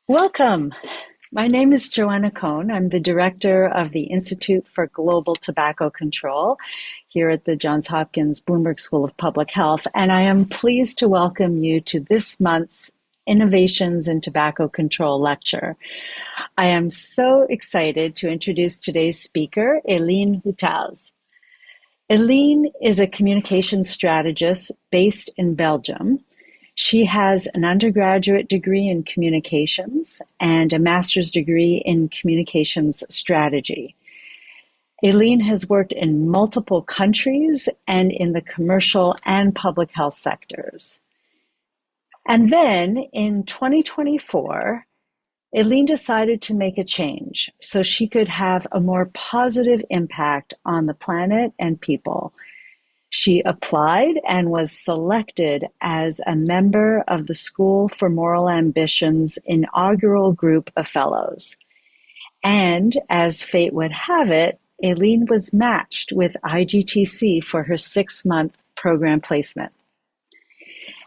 Welcome. My name is Joanna Cohn. I'm the director of the Institute for Global Tobacco Control here at the Johns Hopkins Bloomberg School of Public Health, and I am pleased to welcome you to this month's Innovations in Tobacco Control lecture. I am so excited to introduce today's speaker, Eline Goethals. Eline is a communications strategist based in Belgium. She has an undergraduate degree in communications and a master's degree in communications strategy. Eline has worked in multiple countries and in the commercial and public health sectors. And then in 2024, Eline decided to make a change so she could have a more positive impact on the planet and people. She applied and was selected as a member of the School for Moral Ambition's inaugural group of fellows. And as fate would have it, Eline was matched with IGTC for her 6-month program placement.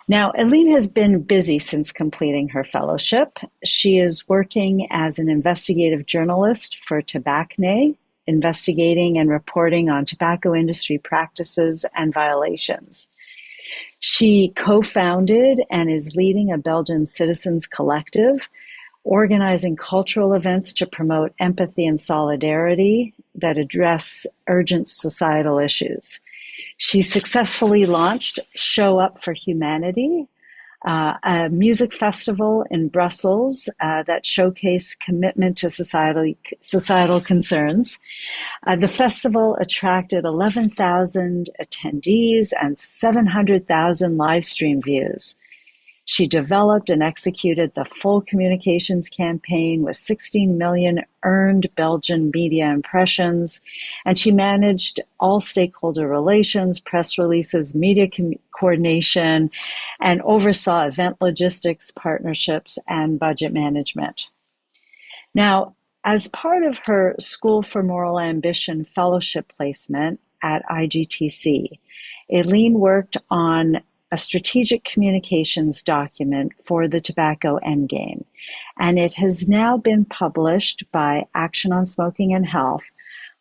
Now, Eline has been busy since completing her fellowship. She is working as an investigative journalist for Tobacco, investigating and reporting on tobacco industry practices and violations. She co-founded and is leading a Belgian citizens collective, organizing cultural events to promote empathy and solidarity that address urgent societal issues. She successfully launched Show Up for Humanity, a music festival in Brussels that showcased commitment to societal concerns. The festival attracted 11,000 attendees and 700,000 live stream views. She developed and executed the full communications campaign with 16 million earned Belgian media impressions, and she managed all stakeholder relations, press releases, media coordination, and oversaw event logistics, partnerships, and budget management. Now, as part of her School for Moral Ambition fellowship placement at IGTC, Eline worked on a strategic communications document for the Tobacco Endgame, and it has now been published by Action on Smoking and Health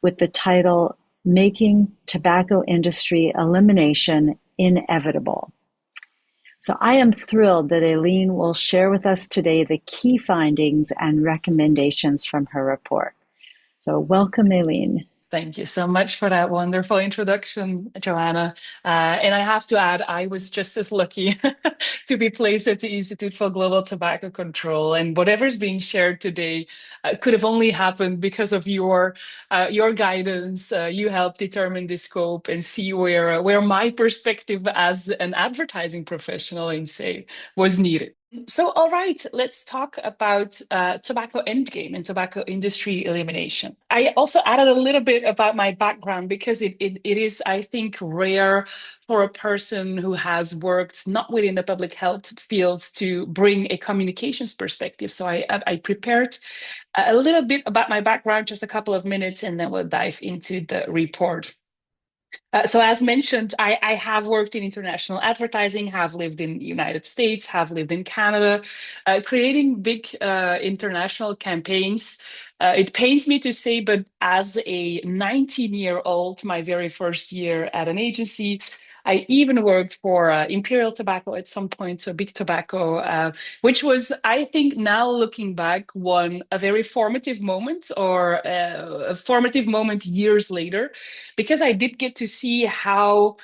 with the title Making Tobacco Industry Elimination Inevitable. So I am thrilled that Eline will share with us today the key findings and recommendations from her report. So welcome, Eline. Thank you so much for that wonderful introduction, Joanna. And I have to add, I was just as lucky to be placed at the Institute for Global Tobacco Control. And whatever's being shared today could have only happened because of your guidance. You helped determine the scope and see where my perspective as an advertising professional in say was needed. So, all right, let's talk about tobacco endgame and tobacco industry elimination. I also added a little bit about my background because it is, I think, rare for a person who has worked not within the public health fields to bring a communications perspective. So I prepared a little bit about my background, just a couple of minutes, and then we'll dive into the report. So as mentioned, I have worked in international advertising, have lived in the United States, have lived in Canada, creating big international campaigns. It pains me to say, but as a 19-year-old, my very first year at an agency, I even worked for Imperial Tobacco at some point, so Big Tobacco, which was, I think, now looking back, a very formative moment or a formative moment years later, because I did get to see how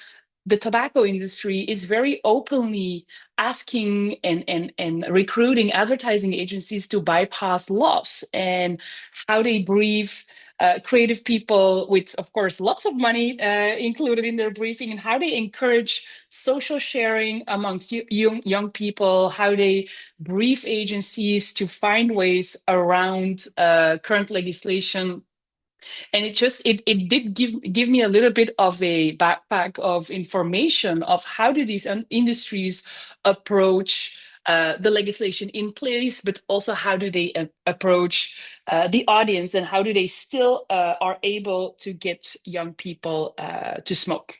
the tobacco industry is very openly asking and recruiting advertising agencies to bypass laws and how they brief creative people with, of course, lots of money included in their briefing, and how they encourage social sharing amongst young people, how they brief agencies to find ways around current legislation. And it did give me a little bit of a backpack of information of how do these industries approach the legislation in place, but also how do they approach the audience, and how do they still are able to get young people to smoke.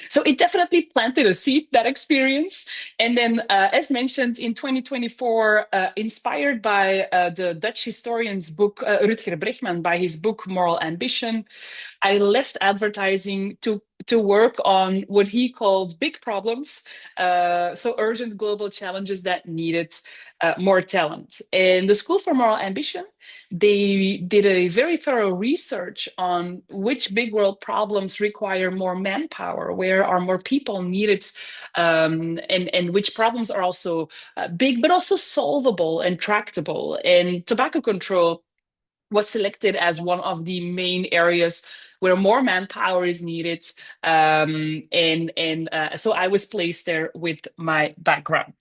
So it definitely planted a seed, that experience. And then, as mentioned, in 2024, inspired by the Dutch historian's book, Rutger Bregman, by his book Moral Ambition, I left advertising to work on what he called big problems, so urgent global challenges that needed more talent. And the School for Moral Ambition, they did a very thorough research on which big world problems require more manpower, where are more people needed, and which problems are also big but also solvable and tractable. And tobacco control was selected as one of the main areas where more manpower is needed. And so I was placed there with my background.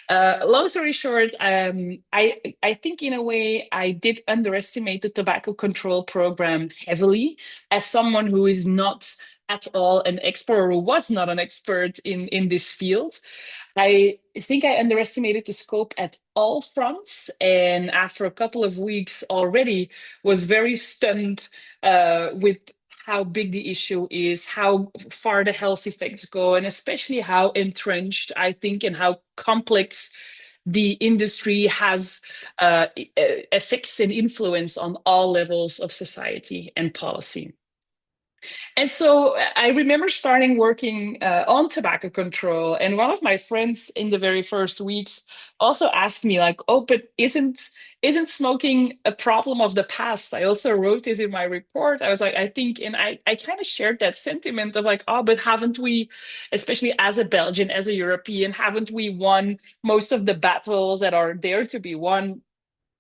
Long story short, I think in a way I did underestimate the tobacco control program heavily as someone who is not at all an expert or who was not an expert in this field. I think I underestimated the scope at all fronts, and after a couple of weeks already was very stunned with how big the issue is, how far the health effects go, and especially how entrenched I think and how complex the industry has effects and influence on all levels of society and policy. And so I remember starting working on tobacco control, and one of my friends in the very first weeks also asked me, like, "Oh, but isn't smoking a problem of the past?" I also wrote this in my report. I was like, I think, and I kind of shared that sentiment of like, "Oh, but haven't we, especially as a Belgian, as a European, haven't we won most of the battles that are there to be won?"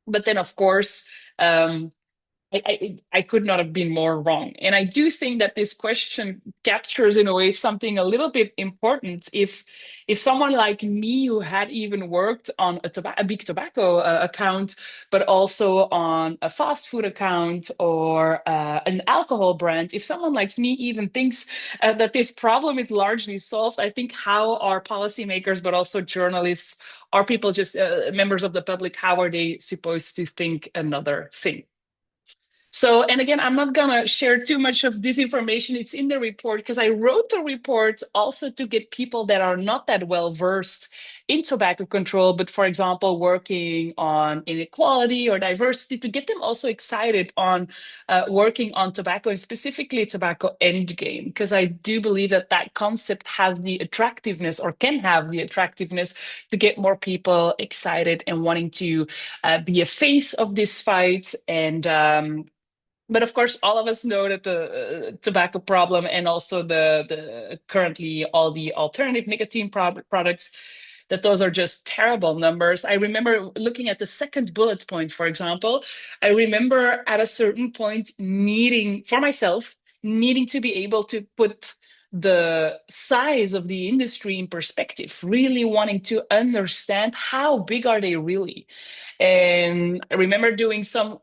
But then, of course. I could not have been more wrong. And I do think that this question captures in a way something a little bit important. If someone like me who had even worked on a big tobacco account, but also on a fast food account or an alcohol brand, if someone like me even thinks that this problem is largely solved, I think how are policymakers, but also journalists, are people just members of the public, how are they supposed to think another thing? So, and again, I'm not going to share too much of this information. It's in the report because I wrote the report also to get people that are not that well versed in tobacco control, but for example, working on inequality or diversity, to get them also excited on working on tobacco and specifically tobacco endgame, because I do believe that that concept has the attractiveness or can have the attractiveness to get more people excited and wanting to be a face of this fight. And but of course, all of us know that the tobacco problem and also the currently all the alternative nicotine products, that those are just terrible numbers. I remember looking at the second bullet point, for example. I remember at a certain point needing, for myself, needing to be able to put the size of the industry in perspective, really wanting to understand how big are they really. And I remember doing some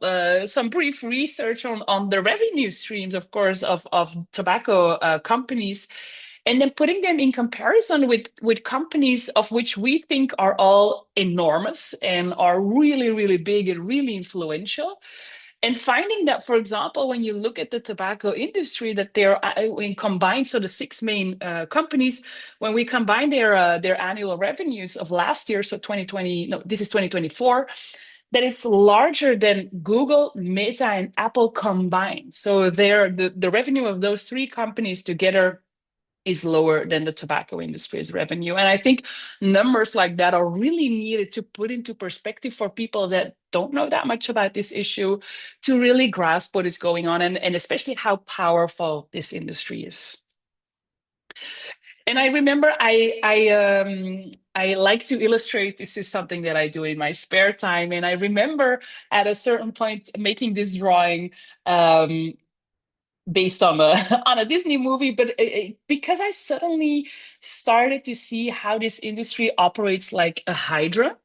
brief research on the revenue streams, of course, of tobacco companies, and then putting them in comparison with companies of which we think are all enormous and are really, really big and really influential. And finding that, for example, when you look at the tobacco industry, that they're when combined, so the six main companies, when we combine their annual revenues of last year, so 2020, no, this is 2024, that it's larger than Google, Meta, and Apple combined. So the revenue of those three companies together is lower than the tobacco industry's revenue. And I think numbers like that are really needed to put into perspective for people that don't know that much about this issue, to really grasp what is going on, and especially how powerful this industry is. And I remember I like to illustrate. This is something that I do in my spare time. And I remember at a certain point making this drawing um, based on a on a Disney movie, but because I suddenly started to see how this industry operates like a hydra.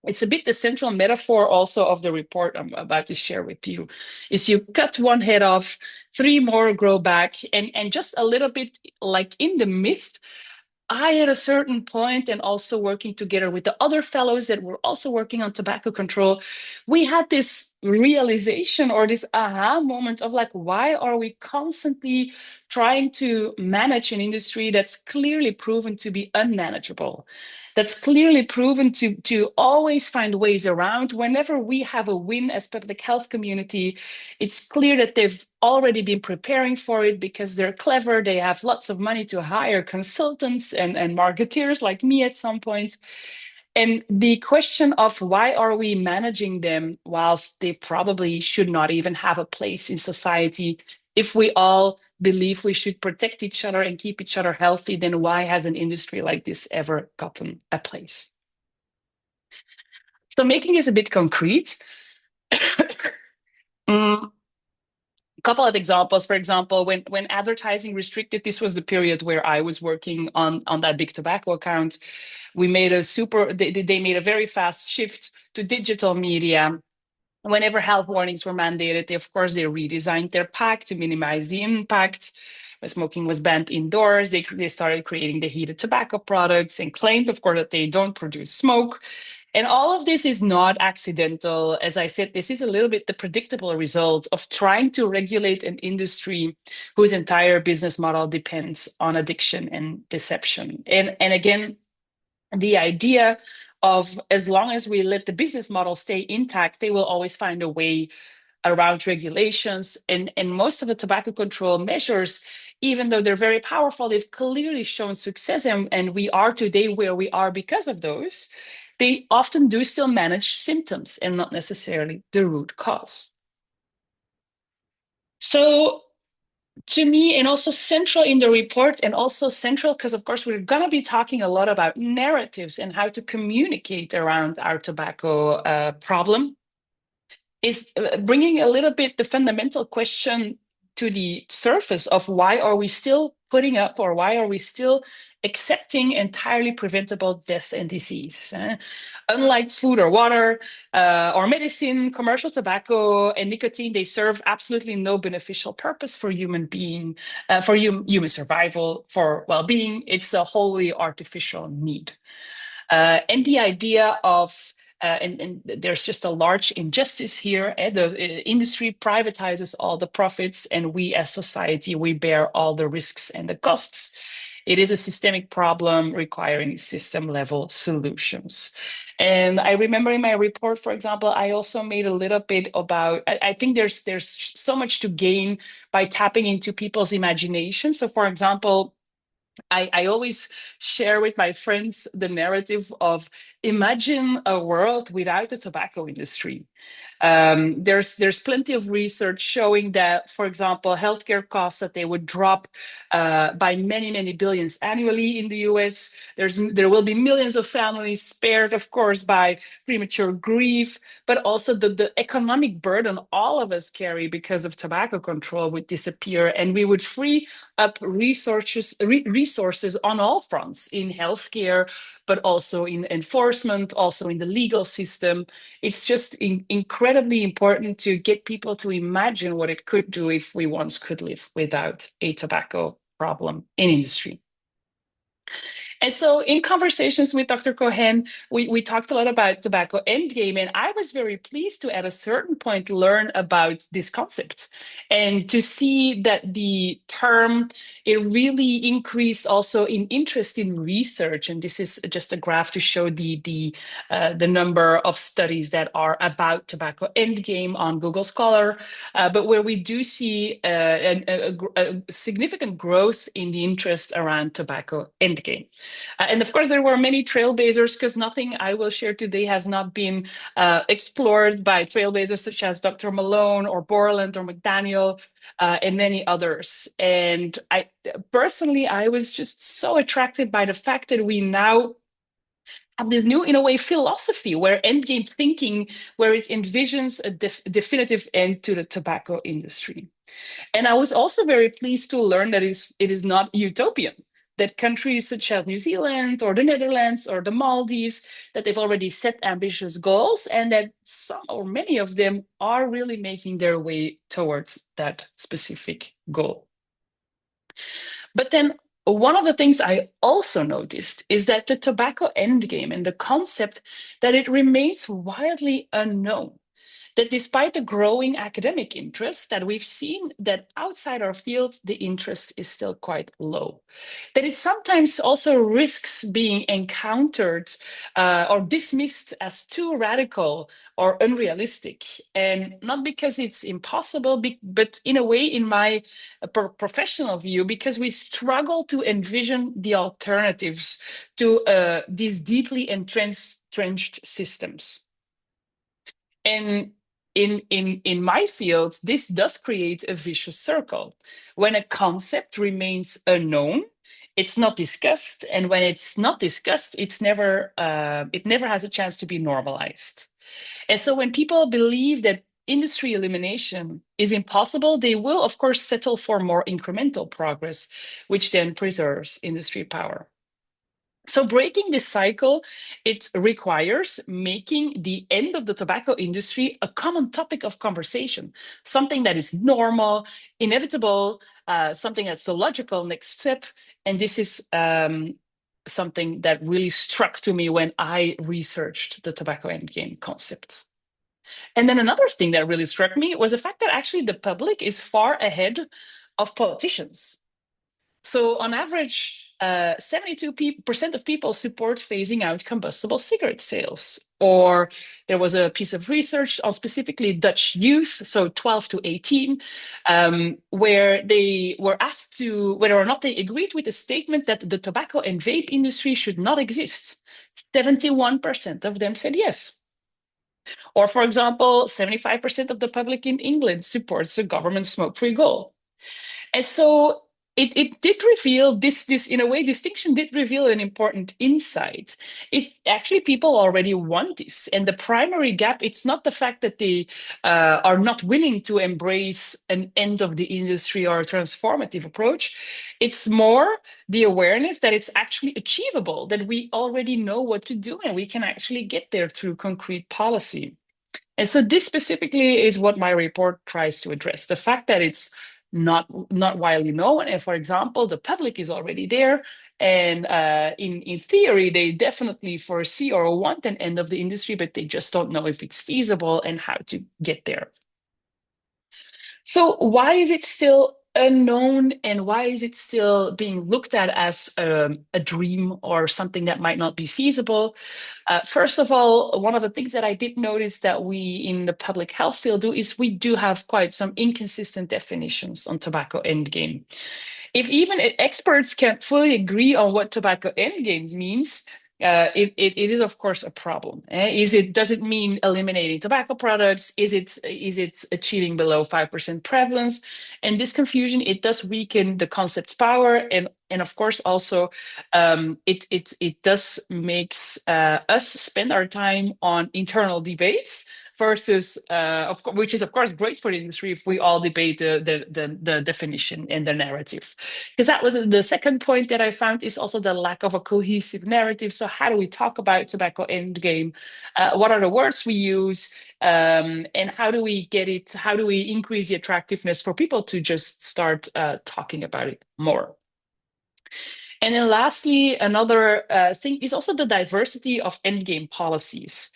It's a bit the central metaphor also of the report I'm about to share with you. Is you cut one head off, three more grow back, and just a little bit like in the myth. I, at a certain point, and also working together with the other fellows that were also working on tobacco control, we had realization or this aha moment of like, why are we constantly trying to manage an industry that's clearly proven to be unmanageable, that's clearly proven to always find ways around. Whenever we have a win as public health community, it's clear that they've already been preparing for it because they're clever, they have lots of money to hire consultants and marketeers like me at some point. And the question of why are we managing them whilst they probably should not even have a place in society, if we all believe we should protect each other and keep each other healthy, then why has an industry like this ever gotten a place? So making this a bit concrete, a couple of examples. For example, when advertising restricted, this was the period where I was working on that big tobacco account. We made a they made a very fast shift to digital media. Whenever health warnings were mandated, of course, they redesigned their pack to minimize the impact. When smoking was banned indoors, they started creating the heated tobacco products and claimed, of course, that they don't produce smoke. And all of this is not accidental. As I said, this is a little bit the predictable result of trying to regulate an industry whose entire business model depends on addiction and deception. And again, the idea of as long as we let the business model stay intact, they will always find a way around regulations. And most of the tobacco control measures, even though they're very powerful, they've clearly shown success. And we are today where we are because of those. They often do still manage symptoms and not necessarily the root cause. So to me, and also central in the report, and also central because, of course, we're going to be talking a lot about narratives and how to communicate around our tobacco problem, is bringing a little bit the fundamental question to the surface of why are we still putting up or why are we still accepting entirely preventable death and disease? Unlike food or water or medicine, commercial tobacco and nicotine, they serve absolutely no beneficial purpose for human being, for human survival, for well-being. It's a wholly artificial need. And the idea of and there's just a large injustice here. The industry privatizes all the profits, and we as society, we bear all the risks and the costs. It is a systemic problem requiring system level solutions. And I remember in my report, for example, I also made a little bit about, I think there's so much to gain by tapping into people's imagination. So for example, I always share with my friends the narrative of imagine a world without the tobacco industry. There's plenty of research showing that, for example, healthcare costs that they would drop by many billions annually in the US. There will be millions of families spared, of course, by premature grief, but also the economic burden all of us carry because of tobacco control would disappear, and we would free up resources on all fronts in healthcare, but also in enforcement, also in the legal system. It's just incredibly important to get people to imagine what it could do if we once could live without a tobacco problem in industry. And so in conversations with Dr. Cohen, we talked a lot about Tobacco Endgame, and I was very pleased to, at a certain point, learn about this concept and to see that the term, it really increased also in interest in research. And this is just a graph to show the number of studies that are about Tobacco Endgame on Google Scholar, but where we do see a significant growth in the interest around Tobacco Endgame. And of course, there were many trailblazers because nothing I will share today has not been explored by trailblazers such as Dr. Malone or Borland or McDaniel and many others. And I personally, I was just so attracted by the fact that we now have this new, in a way, philosophy where endgame thinking, where it envisions a definitive end to the tobacco industry. And I was also very pleased to learn that it is not utopian, that countries such as New Zealand or the Netherlands or the Maldives, that they've already set ambitious goals and that some or many of them are really making their way towards that specific goal. But then one of the things I also noticed is that the tobacco endgame and the concept that it remains wildly unknown. that despite the growing academic interest, that we've seen that outside our field, the interest is still quite low. That it sometimes also risks being encountered or dismissed as too radical or unrealistic. And not because it's impossible, but in a way, in my professional view, because we struggle to envision the alternatives to these deeply entrenched systems. And in my field, this does create a vicious circle. When a concept remains unknown, it's not discussed, and when it's not discussed, it never has a chance to be normalized. And so when people believe that industry elimination is impossible, they will, of course, settle for more incremental progress, which then preserves industry power. So breaking this cycle, it requires making the end of the tobacco industry a common topic of conversation, something that is normal, inevitable, something that's the logical next step. And this is something that really struck to me when I researched the tobacco endgame concept. And then another thing that really struck me was the fact that actually the public is far ahead of politicians. So on average, 72% of people support phasing out combustible cigarette sales. Or there was a piece of research on specifically Dutch youth, so 12 to 18, where they were asked to whether or not they agreed with the statement that the tobacco and vape industry should not exist. 71% of them said yes. Or, for example, 75% of the public in England supports the government smoke-free goal. And so it did reveal this in a way, distinction did reveal an important insight. It actually, people already want this. And the primary gap, it's not the fact that they are not willing to embrace an end of the industry or a transformative approach. It's more the awareness that it's actually achievable, that we already know what to do and we can actually get there through concrete policy. And so this specifically is what my report tries to address, the fact that it's not widely known. And for example, the public is already there. And in theory, they definitely foresee or want an end of the industry, but they just don't know if it's feasible and how to get there. So why is it still unknown, and why is it still being looked at as a dream or something that might not be feasible? First of all, one of the things that I did notice that we in the public health field do is we do have quite some inconsistent definitions on tobacco endgame. If even experts can't fully agree on what tobacco endgame means, it is of course a problem. Does it mean eliminating tobacco products? Is it achieving below 5% prevalence? And this confusion, it does weaken the concept's power, and of course also it does makes us spend our time on internal debates versus which is of course great for the industry if we all debate the definition and the narrative, because that was the second point that I found, is also the lack of a cohesive narrative. So how do we talk about tobacco endgame? What are the words we use, and how do we get it, how do we increase the attractiveness for people to just start talking about it more? And then lastly, another thing is also the diversity of endgame policies.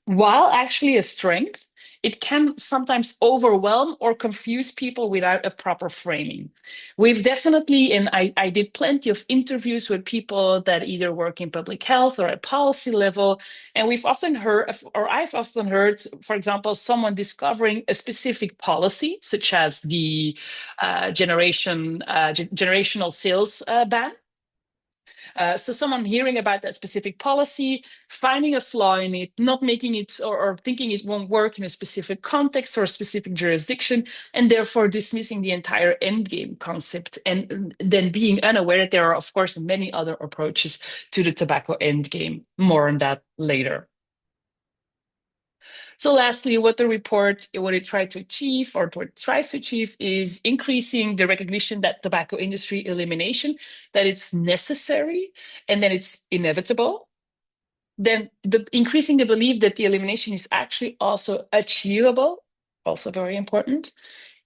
While actually a strength, it can sometimes overwhelm or confuse people without a proper framing. We've definitely, and I did plenty of interviews with people that either work in public health or at policy level, and we've often heard, or I've often heard, for example, someone discovering a specific policy, such as the generational sales ban. So someone hearing about that specific policy, finding a flaw in it, not making it, or thinking it won't work in a specific context or a specific jurisdiction, and therefore dismissing the entire endgame concept, and then being unaware that there are, of course, many other approaches to the tobacco endgame. More on that later. So lastly, what it tried to achieve, or what it tries to achieve, is increasing the recognition that tobacco industry elimination, that it's necessary and that it's inevitable. Then increasing the belief that the elimination is actually also achievable, also very important.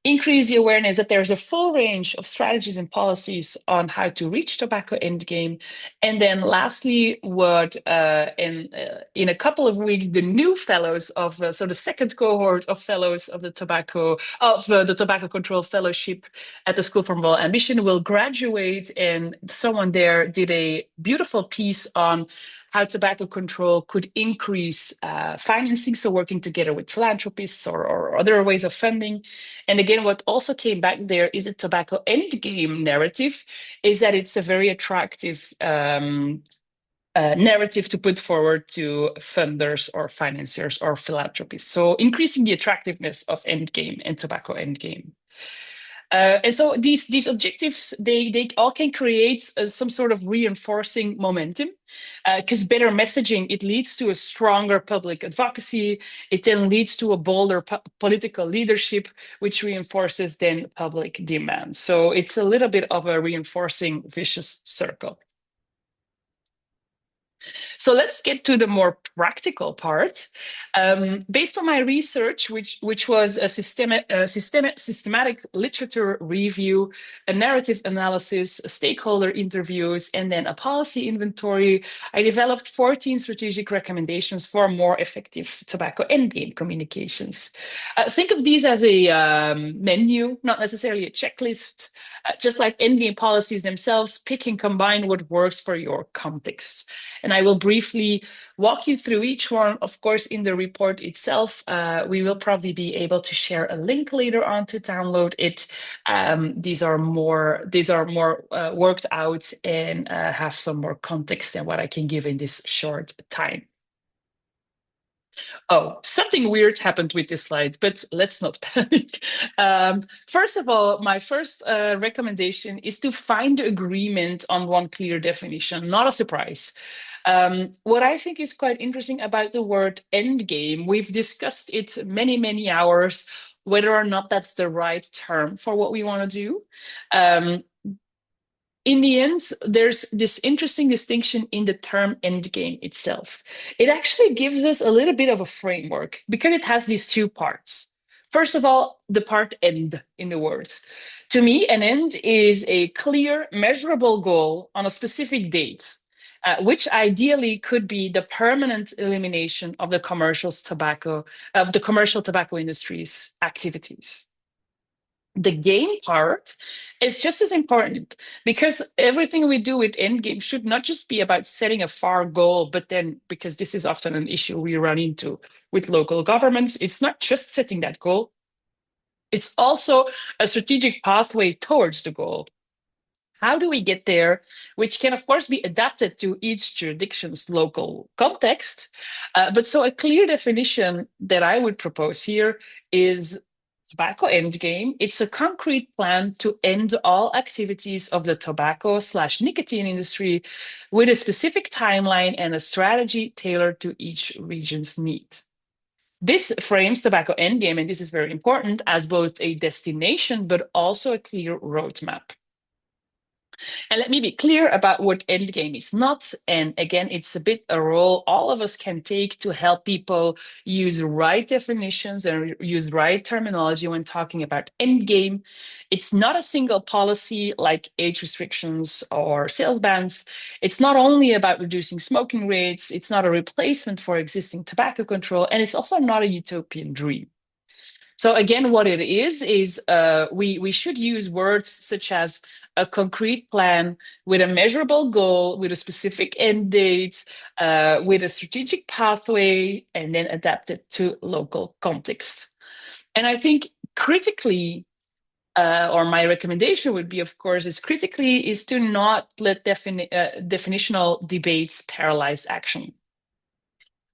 increase the awareness that there's a full range of strategies and policies on how to reach tobacco endgame. And then lastly, what in a couple of weeks, the new fellows of so the second cohort of fellows of the Tobacco Control Fellowship at the School for Moral Ambition will graduate, and someone there did a beautiful piece on how tobacco control could increase financing, so working together with philanthropists or other ways of funding. And again, what also came back there is a tobacco endgame narrative, is that it's a very attractive narrative to put forward to funders or financiers or philanthropists. So increasing the attractiveness of endgame and tobacco endgame. And so these objectives, they all can create some sort of reinforcing momentum, because better messaging, it leads to a stronger public advocacy. It then leads to a bolder political leadership, which reinforces then public demand. So it's a little bit of a reinforcing vicious circle. So let's get to the more practical part. Based on my research, which was a systematic literature review, a narrative analysis, stakeholder interviews, and then a policy inventory, I developed 14 strategic recommendations for more effective tobacco endgame communications. Think of these as a menu, not necessarily a checklist. Just like endgame policies themselves, pick and combine what works for your context. And I will briefly walk you through each one. Of course, in the report itself, we will probably be able to share a link later on to download it. These are more worked out and have some more context than what I can give in this short time. Oh, something weird happened with this slide, but let's not panic. First of all, my first recommendation is to find agreement on one clear definition, not a surprise. What I think is quite interesting about the word endgame, we've discussed it many hours, whether or not that's the right term for what we want to do. In the end, there's this interesting distinction in the term endgame itself. It actually gives us a little bit of a framework because it has these two parts. First of all, the part end in the word. To me, an end is a clear, measurable goal on a specific date, which ideally could be the permanent elimination of the commercial tobacco industry's activities. The game part is just as important because everything we do with endgame should not just be about setting a far goal, but then, because this is often an issue we run into with local governments, it's not just setting that goal, it's also a strategic pathway towards the goal. How do we get there? Which can, of course, be adapted to each jurisdiction's local context. But so a clear definition that I would propose here is tobacco endgame. It's a concrete plan to end all activities of the tobacco/nicotine industry with a specific timeline and a strategy tailored to each region's need. This frames tobacco endgame, and this is very important, as both a destination but also a clear roadmap. And let me be clear about what endgame is not. And again, it's a bit a role all of us can take to help people use right definitions and use right terminology when talking about endgame. It's not a single policy like age restrictions or sales bans. It's not only about reducing smoking rates. It's not a replacement for existing tobacco control. And it's also not a utopian dream. So again, what it is we should use words such as a concrete plan with a measurable goal, with a specific end date, with a strategic pathway, and then adapt it to local context. And I think critically, or my recommendation would be, of course, is to not let definitional debates paralyze action.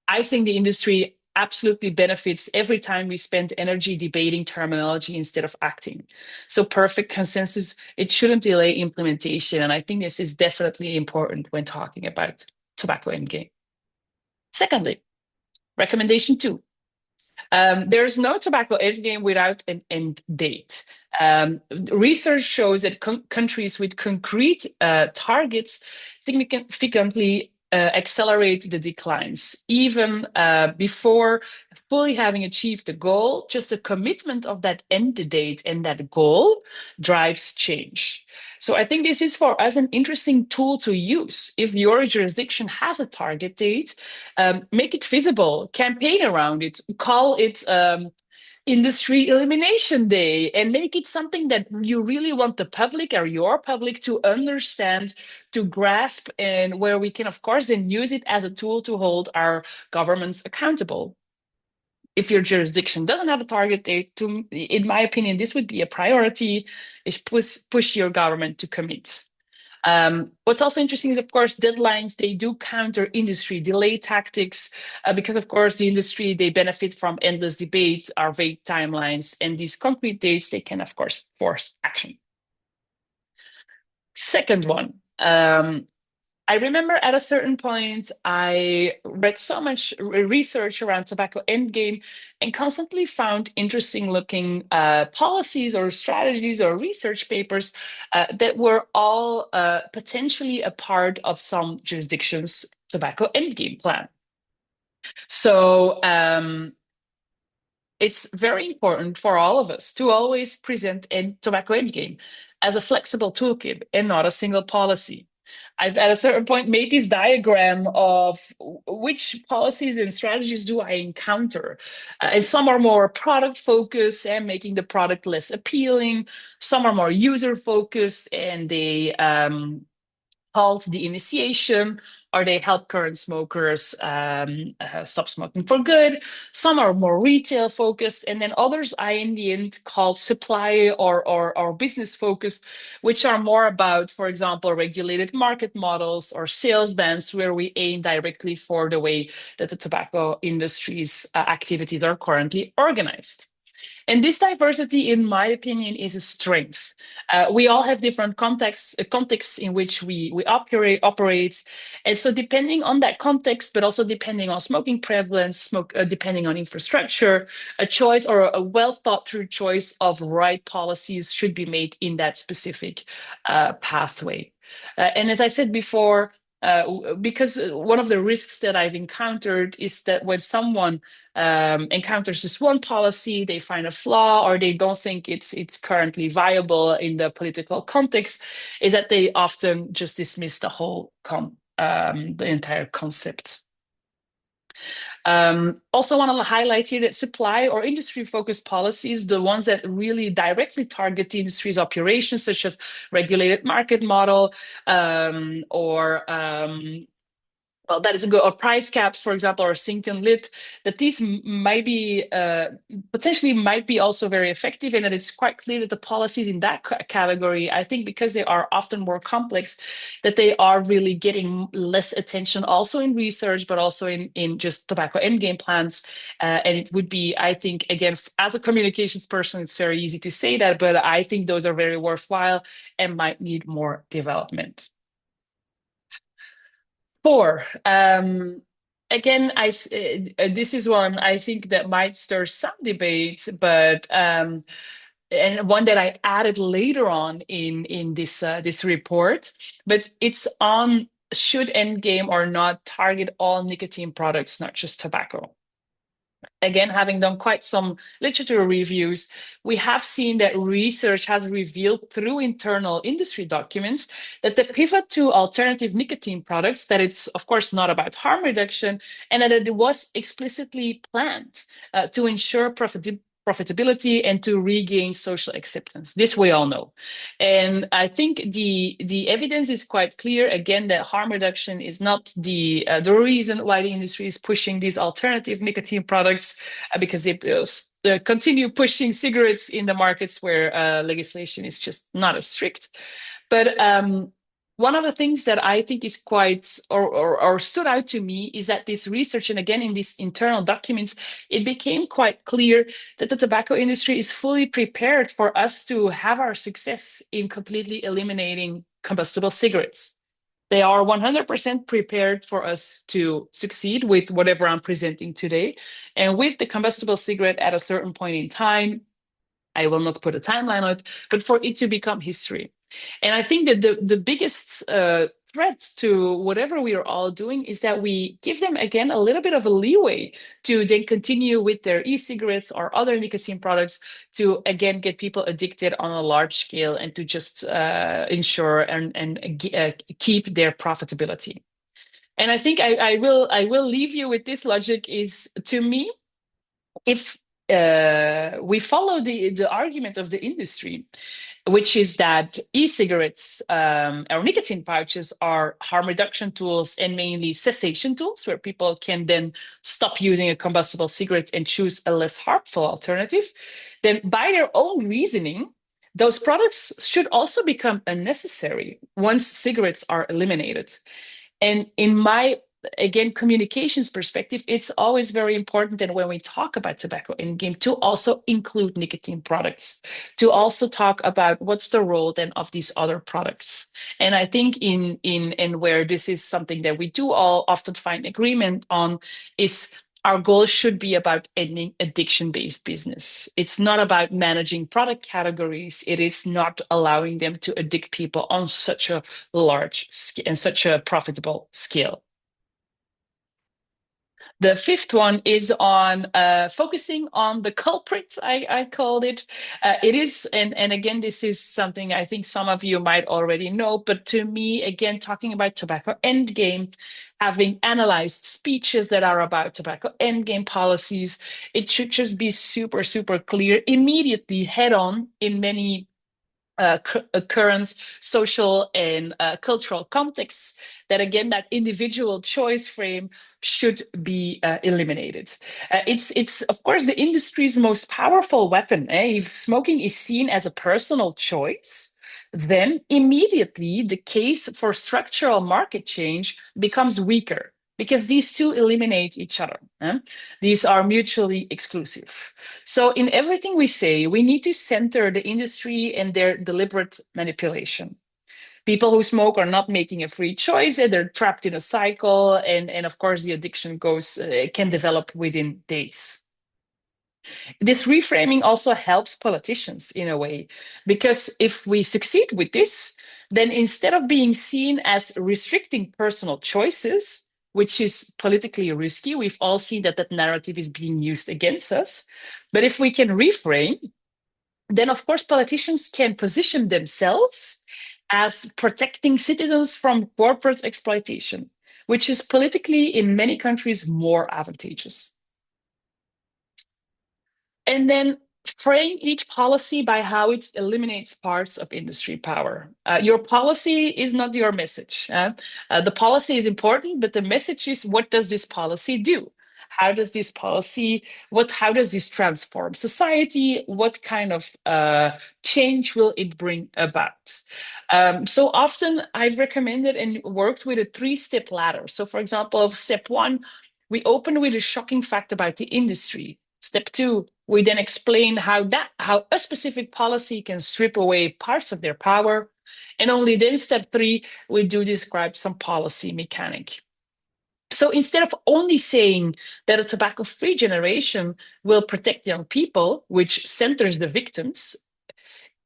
I think the industry absolutely benefits every time we spend energy debating terminology instead of acting. So perfect consensus, it shouldn't delay implementation. And I think this is definitely important when talking about tobacco endgame. Secondly, recommendation 2. There's no tobacco endgame without an end date. Research shows that countries with concrete targets significantly accelerate the declines, even before fully having achieved the goal. Just the commitment of that end date and that goal drives change. So I think this is for us an interesting tool to use. If your jurisdiction has a target date, make it visible, campaign around it, call it Industry Elimination Day, and make it something that you really want the public or your public to understand, to grasp, and where we can, of course, then use it as a tool to hold our governments accountable. If your jurisdiction doesn't have a target date, in my opinion, this would be a priority, is push your government to commit. What's also interesting is, of course, deadlines. They do counter industry delay tactics because, of course, the industry, they benefit from endless debate, our vague timelines, and these concrete dates, they can, of course, force action. Second one, I remember at a certain point, I read so much research around tobacco endgame and constantly found interesting looking policies or strategies or research papers that were all potentially a part of some jurisdictions' tobacco endgame plan. So it's very important for all of us to always present a tobacco endgame as a flexible toolkit and not a single policy. I've at a certain point made this diagram of which policies and strategies do I encounter. And some are more product focused and making the product less appealing. Some are more user focused and they halt the initiation, or they help current smokers stop smoking for good. Some are more retail focused, and then others I in the end called supply or business focused, which are more about, for example, regulated market models or sales bans, where we aim directly for the way that the tobacco industry's activities are currently organized. And this diversity, in my opinion, is a strength. We all have different contexts in which we operate. And so depending on that context, but also depending on smoking prevalence, depending on infrastructure, a choice or a well thought through choice of right policies should be made in that specific pathway. And as I said before, because one of the risks that I've encountered is that when someone encounters this one policy, they find a flaw or they don't think it's currently viable in the political context, is that they often just dismiss the entire concept. Also want to highlight here that supply or industry-focused policies, the ones that really directly target the industry's operations, such as regulated market model or well, that is a good, or price caps, for example, or sink and lid, that these might be potentially might be also very effective, and that it's quite clear that the policies in that category, I think because they are often more complex, that they are really getting less attention also in research, but also in just tobacco endgame plans. And it would be, I think, again, as a communications person, it's very easy to say that, but I think those are very worthwhile and might need more development. Four. Again, this is one I think that might stir some debate, but and one that I added later on in this report, but it's on should Endgame or not target all nicotine products, not just tobacco. Again, having done quite some literature reviews, we have seen that research has revealed through internal industry documents that the pivot to alternative nicotine products, that it's of course not about harm reduction, and that it was explicitly planned to ensure profitability and to regain social acceptance. This we all know. And I think the evidence is quite clear, again, that harm reduction is not the reason why the industry is pushing these alternative nicotine products, because they continue pushing cigarettes in the markets where legislation is just not as strict. But one of the things that I think is quite or stood out to me is that this research, and again in these internal documents, it became quite clear that the tobacco industry is fully prepared for us to have our success in completely eliminating combustible cigarettes. They are 100% prepared for us to succeed with whatever I'm presenting today. And with the combustible cigarette at a certain point in time, I will not put a timeline on it, but for it to become history. And I think that the biggest threat to whatever we are all doing is that we give them again a little bit of a leeway to then continue with their e-cigarettes or other nicotine products to again get people addicted on a large scale and to just ensure and keep their profitability. And I think I will leave you with this logic is to me, if we follow the argument of the industry, which is that e-cigarettes or nicotine pouches are harm reduction tools and mainly cessation tools where people can then stop using a combustible cigarette and choose a less harmful alternative, then by their own reasoning, those products should also become unnecessary once cigarettes are eliminated. And in my, again, communications perspective, it's always very important that when we talk about tobacco endgame, to also include nicotine products, to also talk about what's the role then of these other products. And I think in and where this is something that we do all often find agreement on is our goal should be about ending addiction-based business. It's not about managing product categories. It is not allowing them to addict people on such a large and such a profitable scale. The fifth one is on focusing on the culprit, I called it. It is, and again, this is something I think some of you might already know, but to me, again, talking about tobacco endgame, having analyzed speeches that are about tobacco endgame policies, it should just be super, super clear immediately, head on in many current social and cultural contexts that again that individual choice frame should be eliminated. It's of course the industry's most powerful weapon. If smoking is seen as a personal choice, then immediately the case for structural market change becomes weaker because these two eliminate each other. These are mutually exclusive. So in everything we say, we need to center the industry and their deliberate manipulation. People who smoke are not making a free choice, and they're trapped in a cycle, and of course the addiction goes can develop within days. This reframing also helps politicians in a way, because if we succeed with this, then instead of being seen as restricting personal choices, which is politically risky, we've all seen that that narrative is being used against us. But if we can reframe, then of course politicians can position themselves as protecting citizens from corporate exploitation, which is politically in many countries more advantageous. And then frame each policy by how it eliminates parts of industry power. Your policy is not your message. The policy is important, but the message is, what does this policy do? How does this policy, how does this transform society? What kind of change will it bring about? So often I've recommended and worked with a 3-step ladder. So for example, step 1, we open with a shocking fact about the industry. Step 2, we then explain how a specific policy can strip away parts of their power. And only then step 3, we do describe some policy mechanic. So instead of only saying that a tobacco-free generation will protect young people, which centers the victims,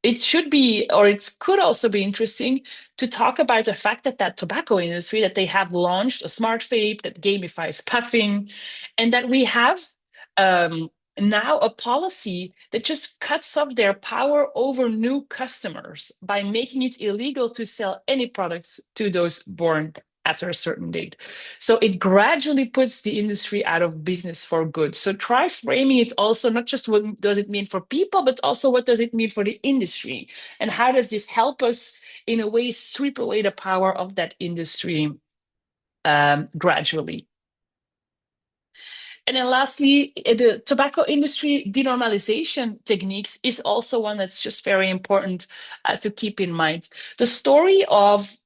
it should be, or it could also be interesting to talk about the fact that that tobacco industry, that they have launched a smart vape that gamifies puffing, and that we have now a policy that just cuts off their power over new customers by making it illegal to sell any products to those born after a certain date. So it gradually puts the industry out of business for good. So try framing it also, not just what does it mean for people, but also what does it mean for the industry? And how does this help us, in a way, strip away the power of that industry gradually? And then lastly, the tobacco industry denormalization techniques is also one that's just very important to keep in mind. The story of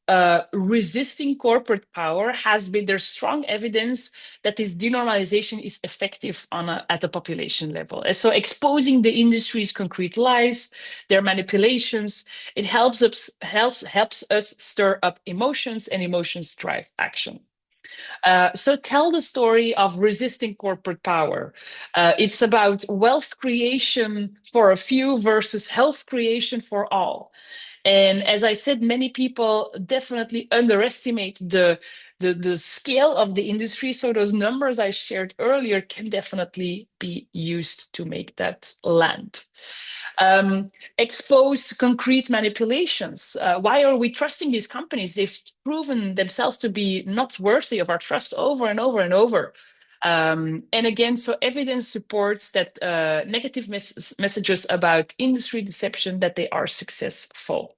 resisting corporate power has been, there's strong evidence that this denormalization is effective at the population level. And so exposing the industry's concrete lies, their manipulations, it helps us stir up emotions, and emotions drive action. So tell the story of resisting corporate power. It's about wealth creation for a few versus health creation for all. And as I said, many people definitely underestimate the scale of the industry. So those numbers I shared earlier can definitely be used to make that land. Um, Expose concrete manipulations. Why are we trusting these companies? They've proven themselves to be not worthy of our trust over and over and over. And again, so evidence supports that negative messages about industry deception that they are successful.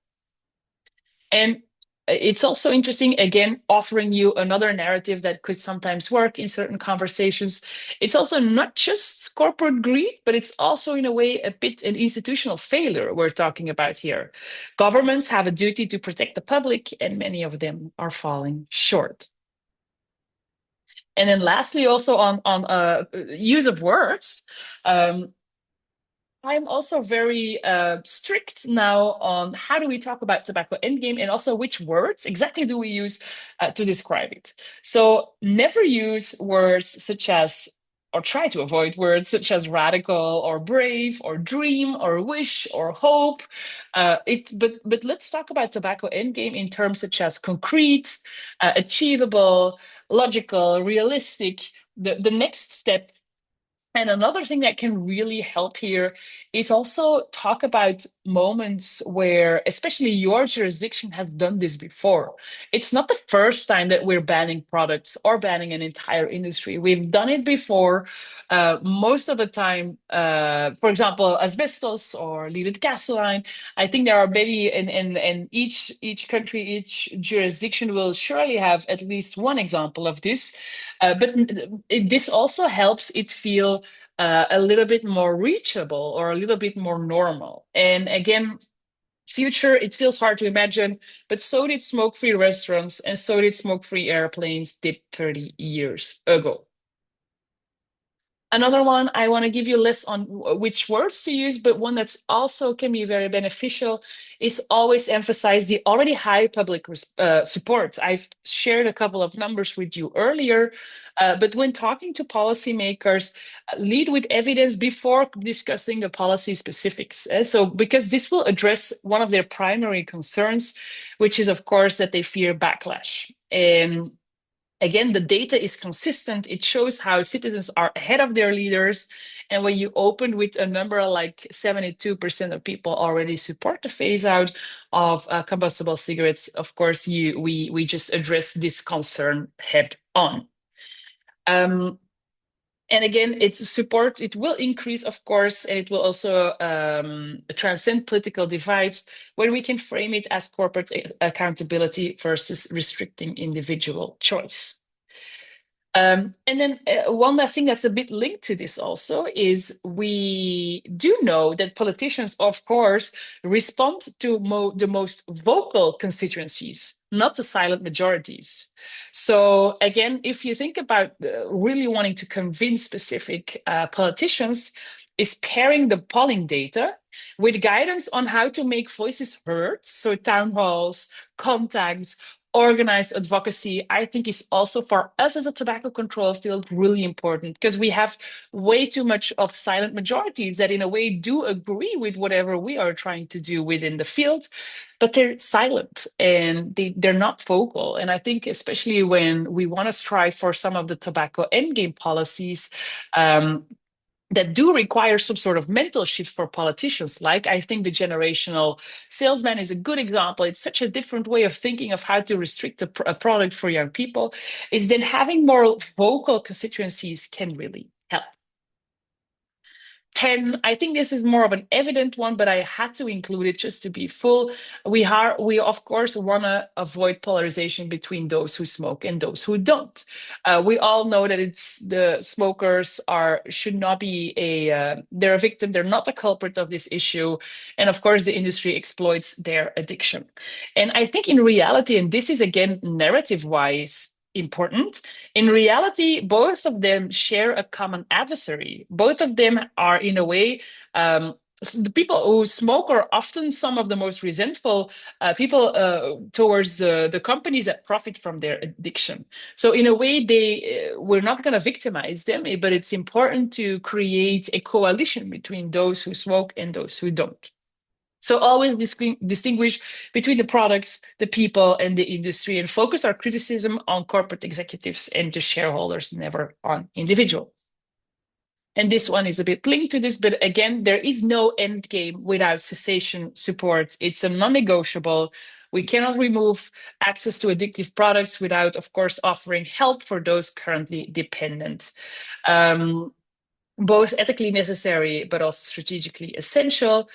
And it's also interesting, again, offering you another narrative that could sometimes work in certain conversations. It's also not just corporate greed, but it's also, in a way, a bit an institutional failure we're talking about here. Governments have a duty to protect the public, and many of them are falling short. And then lastly, also on use of words, um, I'm also very strict now on how do we talk about tobacco endgame and also which words exactly do we use to describe it. So never use words such as, or try to avoid words such as radical or brave or dream or wish or hope. But let's talk about tobacco endgame in terms such as concrete, achievable, logical, realistic. The next step and another thing that can really help here is also talk about moments where, especially your jurisdiction has done this before. It's not the first time that we're banning products or banning an entire industry. We've done it before. Most of the time, for example, asbestos or leaded gasoline. I think there are maybe in each country, each jurisdiction will surely have at least one example of this. But this also helps it feel a little bit more reachable or a little bit more normal. And again, future, it feels hard to imagine, but so did smoke-free restaurants and so did smoke-free airplanes did 30 years ago. Another one, I want to give you a list on which words to use, but one that's also can be very beneficial is always emphasize the already high public support. I've shared a couple of numbers with you earlier, but when talking to policymakers, lead with evidence before discussing the policy specifics. So, because this will address one of their primary concerns, which is, of course, that they fear backlash. And again, the data is consistent. It shows how citizens are ahead of their leaders. And when you open with a number like 72% of people already support the phase out of combustible cigarettes, of course, we just address this concern head on. And again, its support, it will increase, of course, and it will also transcend political divides when we can frame it as corporate accountability versus restricting individual choice. And then one last thing that's a bit linked to this also is we do know that politicians, of course, respond to the most vocal constituencies, not the silent majorities. So again, if you think about really wanting to convince specific politicians, is pairing the polling data with guidance on how to make voices heard. So town halls, contacts, organized advocacy, I think is also for us as a tobacco control field really important because we have way too much of silent majorities that in a way do agree with whatever we are trying to do within the field, but they're silent and they're not vocal. And I think especially when we want to strive for some of the tobacco endgame policies, that do require some sort of mental shift for politicians. Like I think the generational salesman is a good example. It's such a different way of thinking of how to restrict a product for young people. Is then having more vocal constituencies can really help. 10, I think this is more of an evident one, but I had to include it just to be full. We of course want to avoid polarization between those who smoke and those who don't. We all know that it's the smokers should not be they're a victim, they're not the culprit of this issue. And of course, the industry exploits their addiction. And I think in reality, and this is again narrative wise important. In reality, both of them share a common adversary. Both of them are, in a way, the people who smoke are often some of the most resentful people towards the companies that profit from their addiction. So, in a way, we're not going to victimize them, but it's important to create a coalition between those who smoke and those who don't. So always distinguish between the products, the people, and the industry, and focus our criticism on corporate executives and the shareholders, never on individuals. And this one is a bit linked to this, but again, there is no end game without cessation support. It's a non-negotiable. We cannot remove access to addictive products without, of course, offering help for those currently dependent. Both ethically necessary, but also strategically essential.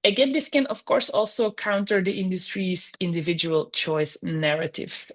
Again, this can, of course, also counter the industry's individual choice narrative.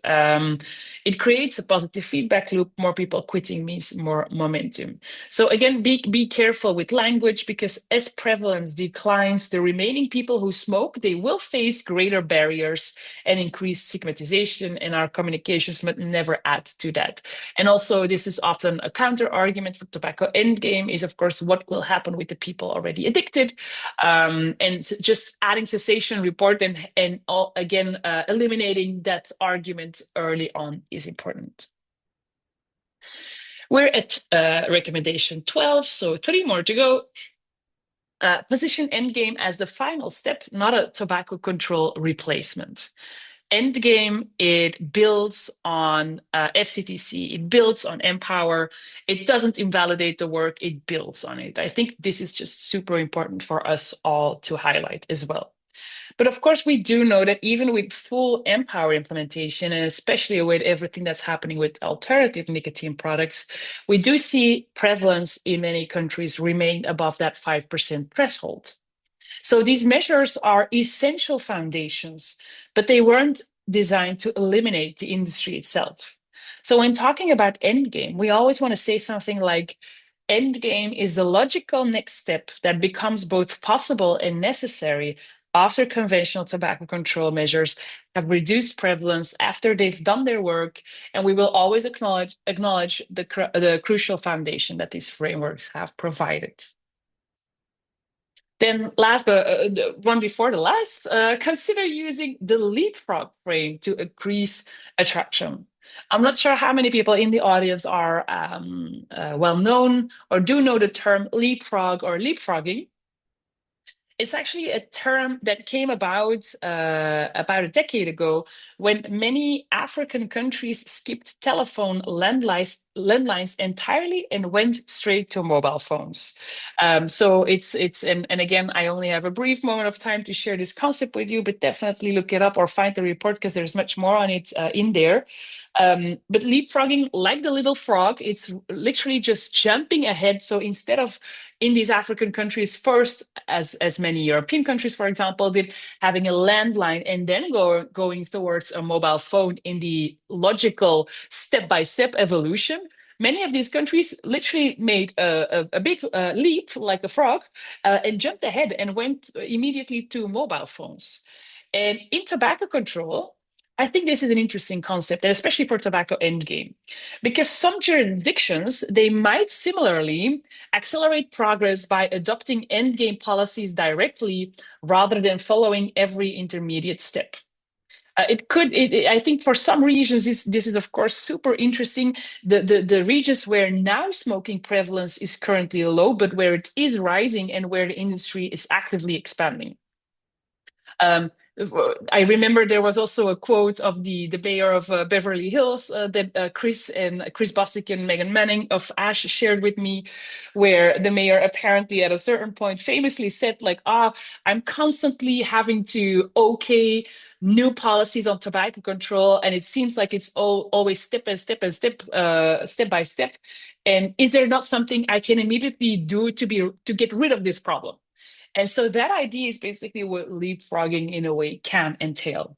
It creates a positive feedback loop. More people quitting means more momentum. So again, be careful with language, because as prevalence declines, the remaining people who smoke, they will face greater barriers and increased stigmatization, and our communications must never add to that. And also, this is often a counter argument for tobacco endgame is, of course, what will happen with the people already addicted. And just adding cessation report and again, eliminating that argument early on is important. We're at recommendation 12, so 3 more to go. Position endgame as the final step, not a tobacco control replacement. Endgame, it builds on FCTC, it builds on Empower. It doesn't invalidate the work, it builds on it. I think this is just super important for us all to highlight as well. But of course, we do know that even with full Empower implementation, and especially with everything that's happening with alternative nicotine products, we do see prevalence in many countries remain above that 5% threshold. So these measures are essential foundations, but they weren't designed to eliminate the industry itself. So when talking about endgame, we always want to say something like endgame is the logical next step that becomes both possible and necessary after conventional tobacco control measures have reduced prevalence, after they've done their work, and we will always acknowledge the crucial foundation that these frameworks have provided. Then last, but the one before the last, consider using the leapfrog frame to increase attraction. I'm not sure how many people in the audience are well known or do know the term leapfrog or leapfrogging. It's actually a term that came about a decade ago when many African countries skipped telephone landlines entirely and went straight to mobile phones. So and again, I only have a brief moment of time to share this concept with you, but definitely look it up or find the report because there's much more on it in there. But leapfrogging, like the little frog, it's literally just jumping ahead. So instead of in these African countries first, as many European countries, for example, did, having a landline and then going towards a mobile phone in the logical step-by-step evolution, many of these countries literally made a big leap like a frog and jumped ahead and went immediately to mobile phones. And in tobacco control, I think this is an interesting concept, and especially for tobacco endgame, because some jurisdictions, they might similarly accelerate progress by adopting endgame policies directly rather than following every intermediate step. I think for some regions, this is of course super interesting. The regions where now smoking prevalence is currently low, but where it is rising and where the industry is actively expanding. Um, I remember there was also a quote of the mayor of Beverly Hills that Chris Bosick and Megan Manning of Ash shared with me, where the mayor apparently at a certain point famously said, like, I'm constantly having to okay new policies on tobacco control, and it seems like it's always step by step. And is there not something I can immediately do to get rid of this problem? And so that idea is basically what leapfrogging in a way can entail.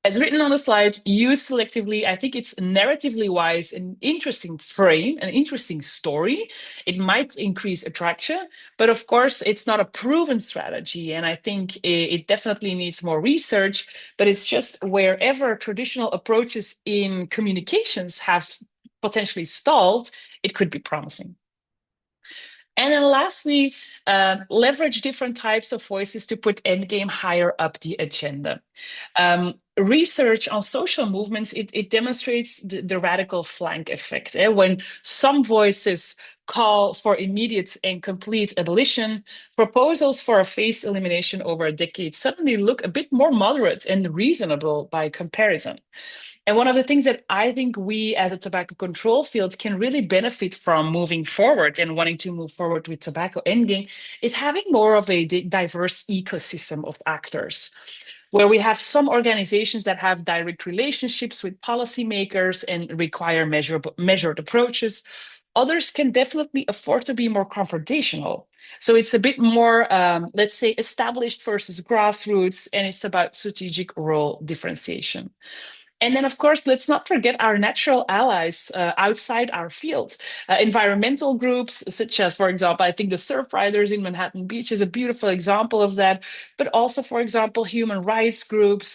As written on the slide, used selectively, I think it's narratively wise, an interesting frame, an interesting story. It might increase attraction, but of course, it's not a proven strategy. And I think it definitely needs more research, but it's just wherever traditional approaches in communications have potentially stalled, it could be promising. And then lastly, leverage different types of voices to put endgame higher up the agenda. research on social movements, it demonstrates the radical flank effect. When some voices call for immediate and complete abolition, proposals for a phased elimination over a decade suddenly look a bit more moderate and reasonable by comparison. And one of the things that I think we as a tobacco control field can really benefit from moving forward and wanting to move forward with tobacco endgame is having more of a diverse ecosystem of actors, where we have some organizations that have direct relationships with policymakers and require measured approaches. Others can definitely afford to be more confrontational. So it's a bit more, let's say, established versus grassroots, and it's about strategic role differentiation. And then, of course, let's not forget our natural allies outside our field. Environmental groups, such as, for example, I think the surf riders in Manhattan Beach is a beautiful example of that. But also, for example, human rights groups,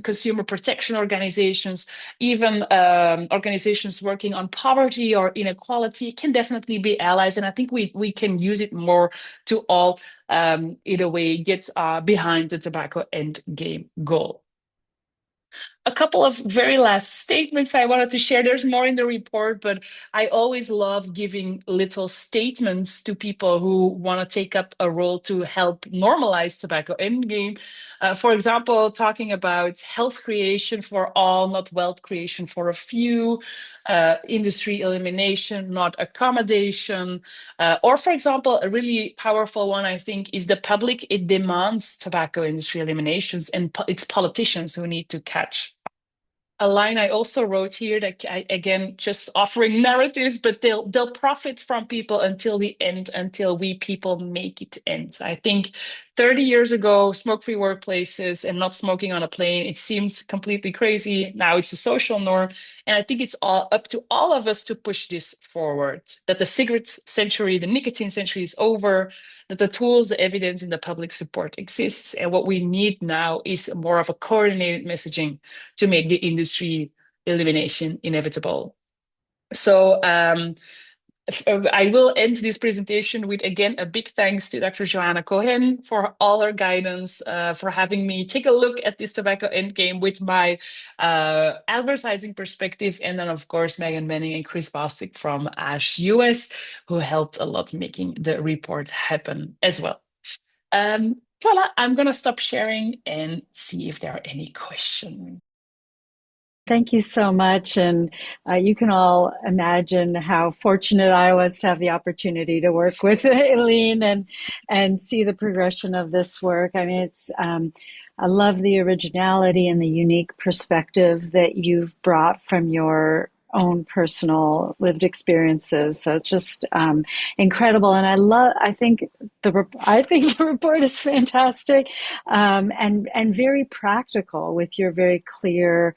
consumer protection organizations, even organizations working on poverty or inequality can definitely be allies. And I think we can use it more to all, in a way, get behind the tobacco end game goal. A couple of very last statements I wanted to share. There's more in the report, but I always love giving little statements to people who want to take up a role to help normalize tobacco endgame. For example, talking about health creation for all, not wealth creation for a few, industry elimination, not accommodation. Or, for example, a really powerful one, I think, is the public. It demands tobacco industry eliminations, and it's politicians who need to catch. A line I also wrote here that again, just offering narratives, but they'll profit from people until the end, until we people make it end. I think 30 years ago, smoke-free workplaces and not smoking on a plane, it seems completely crazy. Now it's a social norm. And I think it's all up to all of us to push this forward, that the cigarette century, the nicotine century is over, that the tools, the evidence, and the public support exists. And what we need now is more of a coordinated messaging to make the industry elimination inevitable. So I will end this presentation with, again, a big thanks to Dr. Joanna Cohen for all her guidance, for having me take a look at this tobacco endgame with my advertising perspective. And then, of course, Megan Manning and Chris Bostic from ASH US, who helped a lot making the report happen as well. Voilà, I'm going to stop sharing and see if there are any questions. Thank you so much. And you can all imagine how fortunate I was to have the opportunity to work with Eline and see the progression of this work. I mean, I love the originality and the unique perspective that you've brought from your own personal lived experiences. So it's just incredible. And I think I think the report is fantastic, and very practical with your very clear,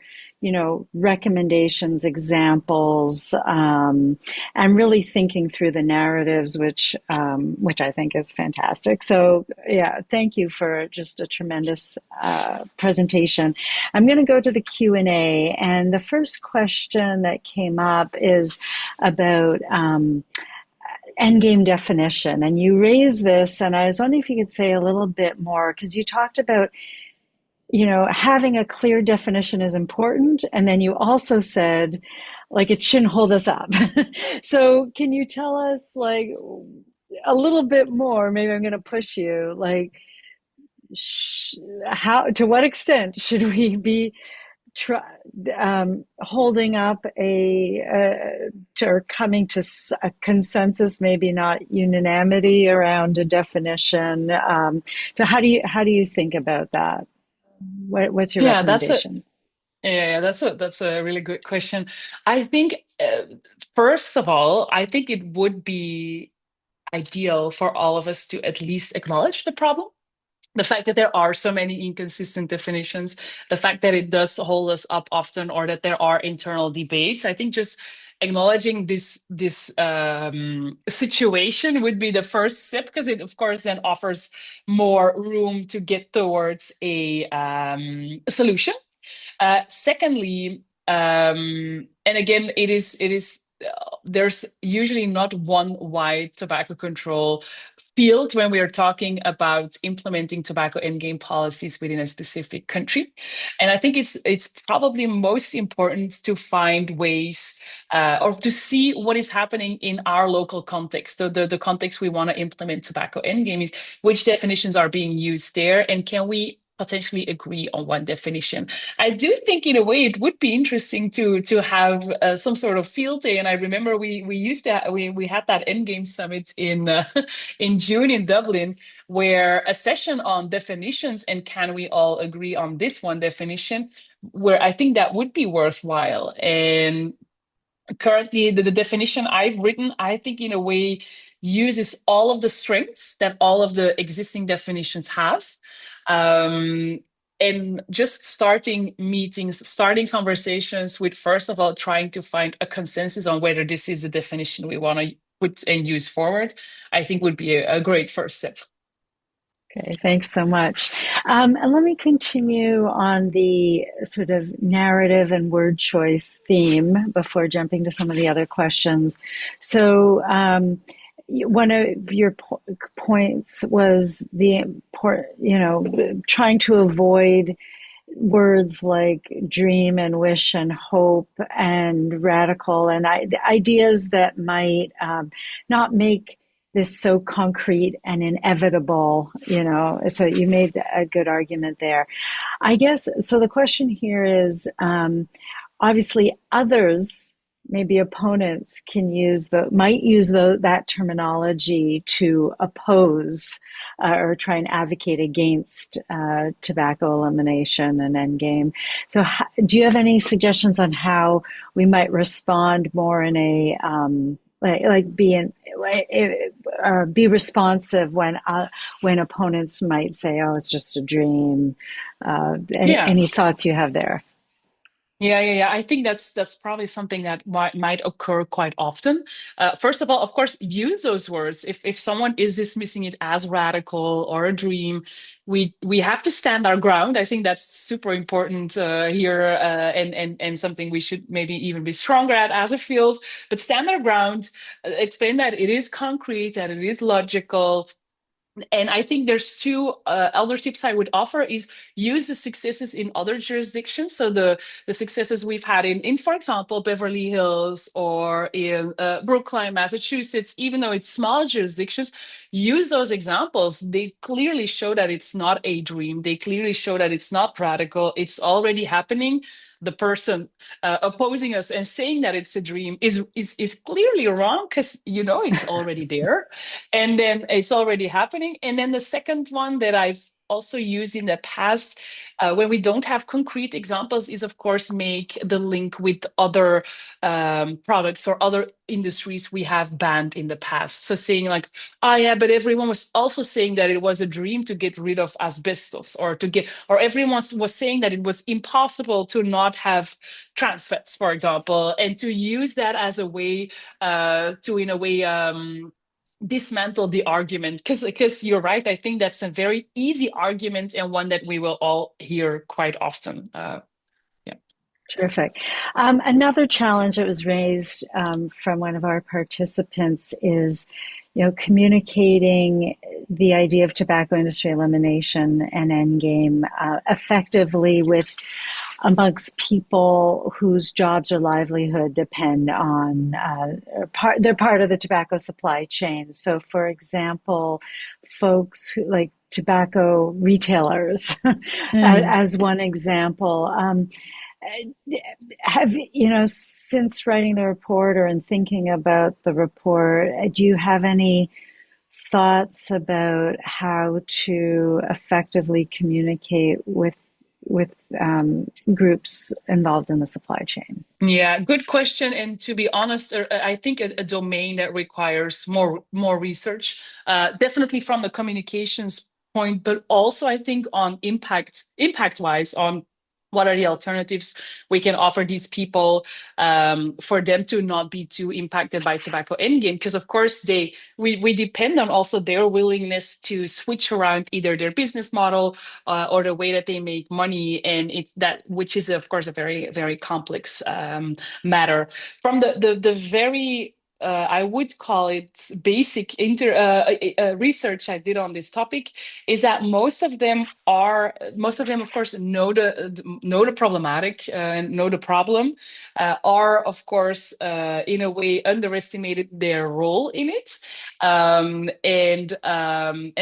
recommendations, examples, and really thinking through the narratives, which I think is fantastic. So yeah, thank you for just a tremendous presentation. I'm going to go to the Q&A, and the first question that came up is about endgame definition. And you raised this, and I was wondering if you could say a little bit more, because you talked about having a clear definition is important. And then you also said, like, it shouldn't hold us up. So can you tell us, like, a little bit more? Maybe I'm going to push you, like, to what extent should we be holding up or coming to a consensus, maybe not unanimity around a definition? So how do you think about that? What's your Yeah, that's a recommendation? yeah, that's a really good question. I think first of all, I think it would be ideal for all of us to at least acknowledge the problem. The fact that there are so many inconsistent definitions, the fact that it does hold us up often, or that there are internal debates. I think just acknowledging this situation would be the first step, because it, of course, then offers more room to get towards a solution. Secondly, and again, it is there's usually not one wide tobacco control field when we are talking about implementing tobacco endgame policies within a specific country. And I think it's probably most important to find ways or to see what is happening in our local context. So the context we want to implement tobacco endgame is which definitions are being used there, and can we potentially agree on one definition. I do think, in a way, it would be interesting to have some sort of field day. And I remember we used to we had that Endgame summit in in June in Dublin, where a session on definitions and can we all agree on this one definition, where I think that would be worthwhile. And currently, the definition I've written, I think, in a way, uses all of the strengths that all of the existing definitions have. Um, and just starting meetings, starting conversations with, first of all, trying to find a consensus on whether this is the definition we want to put and use forward, I think would be a great first step. Okay, thanks so much. And let me continue on the sort of narrative and word choice theme before jumping to some of the other questions. So, one of your points was the trying to avoid words like dream and wish and hope and radical and ideas that might not make this so concrete and inevitable, so you made a good argument there. I guess so. The question here is obviously others, maybe opponents, might use that terminology to oppose or try and advocate against tobacco elimination and endgame. So, do you have any suggestions on how we might respond more in a be responsive when opponents might say, "Oh, it's just a dream." Yeah. Any thoughts you have there? Yeah. I think that's probably something that might occur quite often. First of all, of course, use those words. If someone is dismissing it as radical or a dream, we have to stand our ground. I think that's super important here, and something we should maybe even be stronger at as a field. But stand our ground, explain that it is concrete, that it is logical, and I think there's two other tips I would offer is use the successes in other jurisdictions. So the successes we've had in, for example, Beverly Hills or in Brookline, Massachusetts, even though it's small jurisdictions, use those examples. They clearly show that it's not a dream. They clearly show that it's not radical. It's already happening. The person opposing us and saying that it's a dream is clearly wrong because it's already there, and then it's already happening. And then the second one that I've also used in the past, when we don't have concrete examples, is of course make the link with other products or other industries we have banned in the past. So saying like, oh yeah, but everyone was also saying that it was a dream to get rid of asbestos, or everyone was saying that it was impossible to not have trans fats, for example, and to use that as a way to, in a way, dismantle the argument, because you're right. I think that's a very easy argument and one that we will all hear quite often. Yeah. Terrific. Another challenge that was raised from one of our participants is, communicating the idea of tobacco industry elimination and endgame effectively with amongst people whose jobs or livelihood depend on they're part of the tobacco supply chain. So, for example, folks who like tobacco retailers, Mm. as one example. Have since writing the report or in thinking about the report, do you have any thoughts about how to effectively communicate with groups involved in the supply chain? Yeah, good question. And to be honest, I think a domain that requires more research, definitely from the communications point, but also I think on impact wise on what are the alternatives we can offer these people, for them to not be too impacted by tobacco endgame, because of course we depend on also their willingness to switch around either their business model or the way that they make money, and which is of course a very very complex matter. From the very I would call it basic research I did on this topic is that most of them, of course, know the problematic, know the problem, are of course in a way underestimated their role in it, and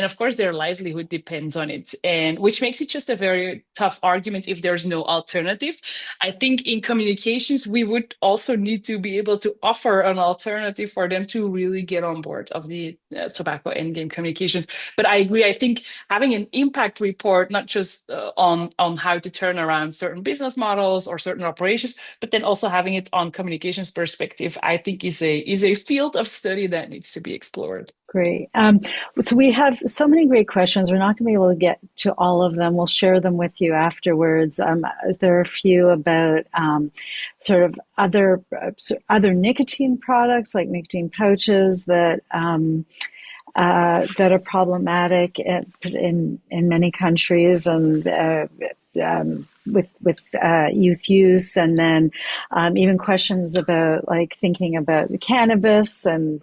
of course their livelihood depends on it, and which makes it just a very tough argument if there's no alternative. I think in communications, we would also need to be able to offer an alternative for them to really get on board of the tobacco endgame communications. But I agree. I think having an impact report, not just on how to turn around certain business models or certain operations, but then also having it on communications perspective, I think is a field of study that needs to be explored. Great. So we have so many great questions. We're not going to be able to get to all of them. We'll share them with you afterwards. There are a few about sort of other nicotine products, like nicotine pouches, that are problematic in many countries, and with youth use, and then even questions about like thinking about cannabis and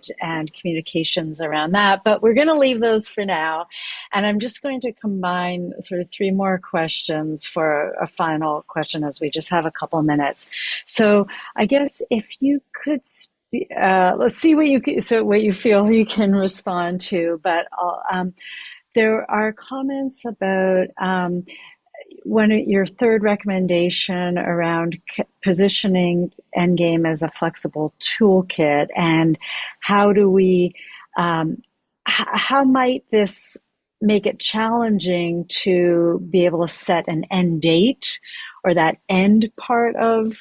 communications around that. But we're going to leave those for now, and I'm just going to combine sort of three more questions for a final question, as we just have a couple of minutes. So I guess if you could let's see what you feel you can respond to. But there are comments about your third recommendation around positioning Endgame as a flexible toolkit, and how do we, how might this make it challenging to be able to set an end date, or that end part of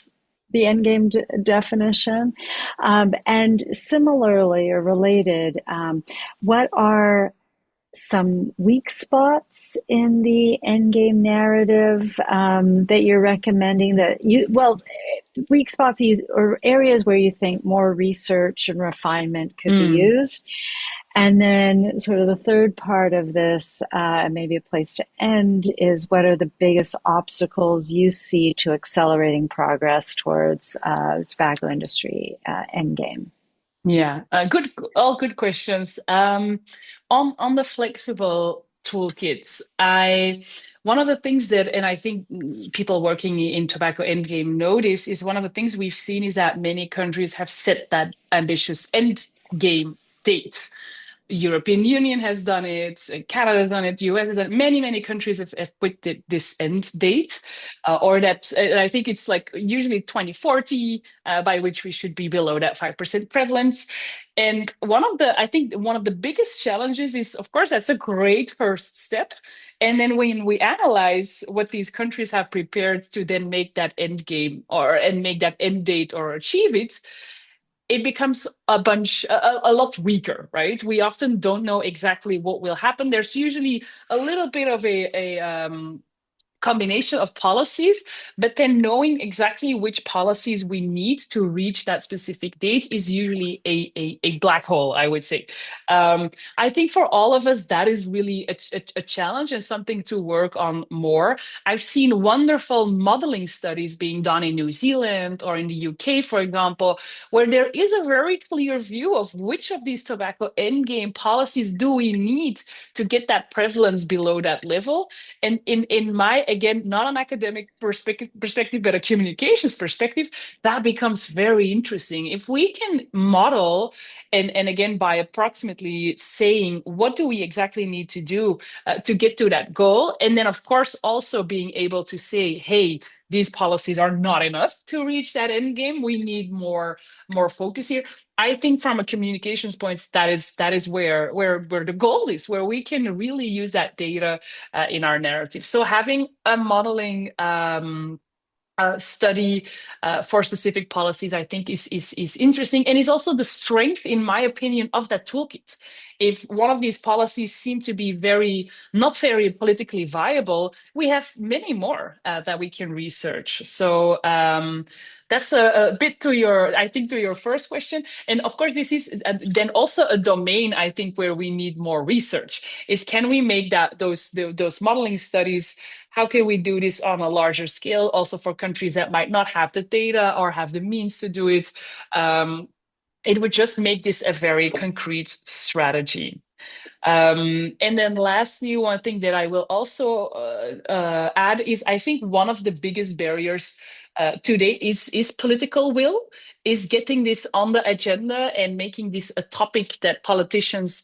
the endgame definition? And similarly, or related, what are some weak spots in the endgame narrative that you're recommending, weak spots or areas where you think more research and refinement could be Mm. used? And then sort of the third part of this, maybe a place to end, is what are the biggest obstacles you see to accelerating progress towards the tobacco industry endgame? Yeah, all good questions. On the flexible toolkits, I one of the things that, and I think people working in tobacco endgame notice, is one of the things we've seen is that many countries have set that ambitious end game date. European Union has done it, Canada has done it, US has done it. Many countries have put this end date, or that I think it's like usually 2040, by which we should be below that 5% prevalence. And I think one of the biggest challenges is, of course, that's a great first step. And then when we analyze what these countries have prepared to then make that end game and make that end date or achieve it, it becomes a lot weaker, right? We often don't know exactly what will happen. There's usually a little bit of a combination of policies, but then knowing exactly which policies we need to reach that specific date is usually a black hole, I would say. I think for all of us, that is really a challenge and something to work on more. I've seen wonderful modeling studies being done in New Zealand or in the UK, for example, where there is a very clear view of which of these tobacco endgame policies do we need to get that prevalence below that level. And in my, again, not an academic perspective, but a communications perspective, that becomes very interesting. If we can model, and again, by approximately saying what do we exactly need to do to get to that goal, and then of course also being able to say, hey, these policies are not enough to reach that end game. We need more focus here. I think from a communications point, that is where the goal is, where we can really use that data in our narrative. So having a modeling study for specific policies, I think is interesting, and is also the strength, in my opinion, of that toolkit. If one of these policies seem to be not very politically viable, we have many more that we can research. So that's a bit to your first question. And of course, this is then also a domain, I think, where we need more research. Is can we make those modeling studies? How can we do this on a larger scale, also for countries that might not have the data or have the means to do it? it would just make this a very concrete strategy. And then lastly, one thing that I will also add is I think one of the biggest barriers today is political will, is getting this on the agenda and making this a topic that politicians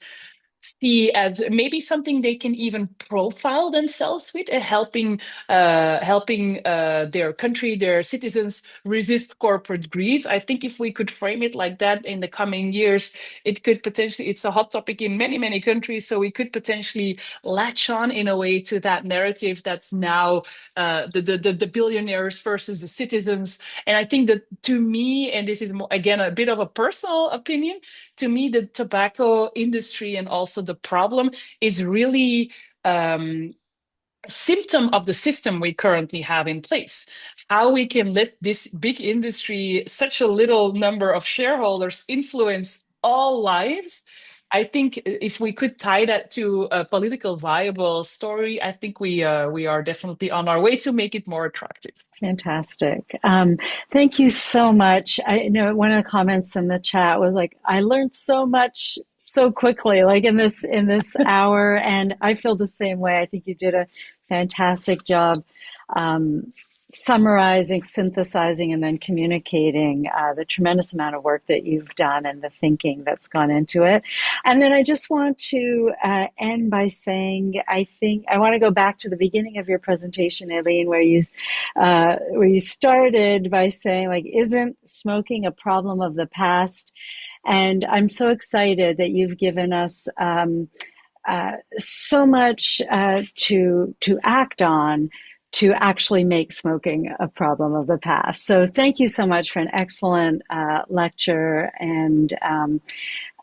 see as maybe something they can even profile themselves with, helping their country, their citizens resist corporate greed. I think if we could frame it like that in the coming years, it could potentially, it's a hot topic in many countries, so we could potentially latch on in a way to that narrative that's now the billionaires versus the citizens. And I think that, to me, and this is again a bit of a personal opinion, to me, the tobacco industry and also the problem is really a symptom of the system we currently have in place. How we can let this big industry, such a little number of shareholders, influence all lives. I think if we could tie that to a political viable story, I think we are definitely on our way to make it more attractive. Fantastic. Thank you so much. I know one of the comments in the chat was like, I learned so much so quickly, like in this hour, and I feel the same way. I think you did a fantastic job um, summarizing, synthesizing, and then communicating the tremendous amount of work that you've done and the thinking that's gone into it. And then I just want to end by saying, I think I want to go back to the beginning of your presentation, Eline, where you started by saying, like, isn't smoking a problem of the past? And I'm so excited that you've given us so much to act on to actually make smoking a problem of the past. So thank you so much for an excellent lecture, and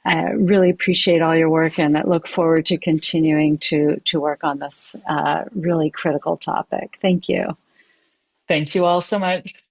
I really appreciate all your work, and I look forward to continuing to work on this really critical topic. Thank you. Thank you all so much.